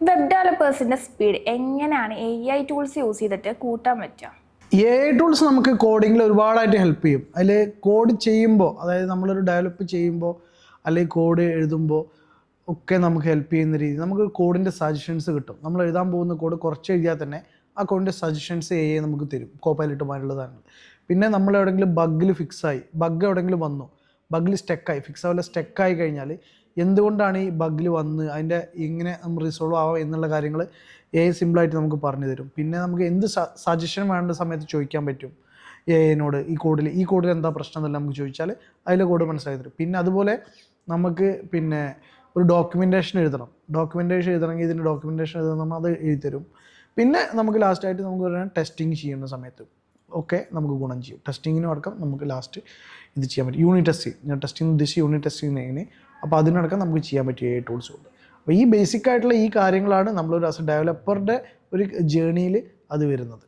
Web ഡെവലപ്പേഴ്സിന്റെ speed എങ്ങനെയാണ് AI tools use ചെയ്തിട്ട് കൂട്ടാൻ പറ്റുക? ടൂൾസ് നമുക്ക് കോഡിങ്ങിൽ ഒരുപാടായിട്ട് ഹെൽപ്പ് ചെയ്യും. അതിൽ കോഡ് ചെയ്യുമ്പോൾ, അതായത് നമ്മളൊരു ഡെവലപ്പ് ചെയ്യുമ്പോൾ അല്ലെങ്കിൽ കോഡ് എഴുതുമ്പോൾ ഒക്കെ നമുക്ക് ഹെൽപ്പ് ചെയ്യുന്ന രീതി നമുക്ക് കോഡിൻ്റെ സജഷൻസ് കിട്ടും. നമ്മൾ എഴുതാൻ പോകുന്ന കോഡ് കുറച്ച് എഴുതിയാൽ തന്നെ ആ കോഡിൻ്റെ സജഷൻസ് നമുക്ക് തരും, കോപ്പൈലറ്റുമാരുള്ളതാണ്. പിന്നെ നമ്മൾ എവിടെയെങ്കിലും ബഗ് എവിടെയെങ്കിലും വന്നു, ബഗ്ഗിൽ സ്റ്റക്കായി കഴിഞ്ഞാൽ എന്തുകൊണ്ടാണ് ഈ ബഗ്ഗിൽ വന്ന് അതിൻ്റെ എങ്ങനെ നമ്മൾ റിസോൾവ് ആവാം എന്നുള്ള കാര്യങ്ങൾ സിമ്പിളായിട്ട് നമുക്ക് പറഞ്ഞു തരും. പിന്നെ നമുക്ക് എന്ത് സജഷൻ വേണ്ട സമയത്ത് ചോദിക്കാൻ പറ്റും എന്നോട്, ഈ കോഡിൽ എന്താ പ്രശ്നം എന്നല്ല നമുക്ക് ചോദിച്ചാൽ അതിലെ കോഡ് മനസ്സിലാക്കി തരും. പിന്നെ അതുപോലെ നമുക്ക് ഒരു ഡോക്യുമെൻറ്റേഷൻ എഴുതണമെങ്കിൽ ഇതിൻ്റെ ഡോക്യുമെൻറ്റേഷൻ എഴുതണം, അത് എഴുതി തരും. പിന്നെ നമുക്ക് ലാസ്റ്റായിട്ട് നമുക്ക് പറയാൻ ടെസ്റ്റിങ് ചെയ്യുന്ന സമയത്ത് ഒക്കെ നമുക്ക് ഗുണം ചെയ്യും. ടെസ്റ്റിങ്ങിനും അടക്കം നമുക്ക് ലാസ്റ്റ് ഇത് ചെയ്യാൻ പറ്റും. ഞാൻ ടെസ്റ്റിംഗ് ഉദ്ദേശിച്ച് യൂണിറ്റ് ടെസ്റ്റിംഗ് എങ്ങനെ, അപ്പോൾ അതിനടക്കം നമുക്ക് ചെയ്യാൻ പറ്റും ടൂൾസ് കൊണ്ട്. അപ്പോൾ ഈ ബേസിക് ആയിട്ടുള്ള ഈ കാര്യങ്ങളാണ് നമ്മളൊരു ആസ് എ ഡെവലപ്പറുടെ ഒരു ജേണിയിൽ അത് വരുന്നത്.